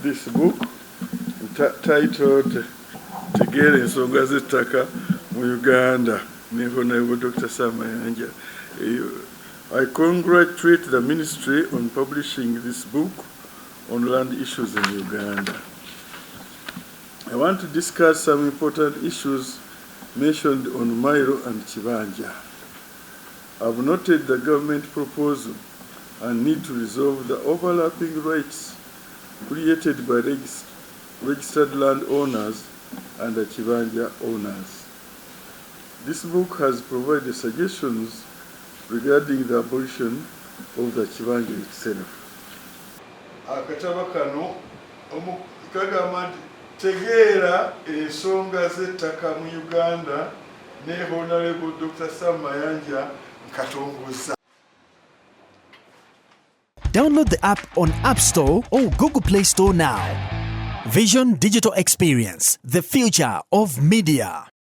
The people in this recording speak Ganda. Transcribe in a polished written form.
this book titled Ekisomesa ttaka mu Uganda, Honorable Dr. Mayanja. I congratulate the ministry on publishing this book on land issues in Uganda. I want to discuss some important issues mentioned on Mairo and Kibanja. I've noted the government proposal and need to resolve the overlapping rights created by registered landowners and the Kibanja owners. This book has provided suggestions regarding the abolition of the Kibanja itself. Akatabo kano kagamba nti tegeera ensonga z'ettaka mu Uganda ne Honorable Dr. Mayanja nkatongozza. Download the app on App Store or Google Play Store now. Vision Digital Experience, the future of media.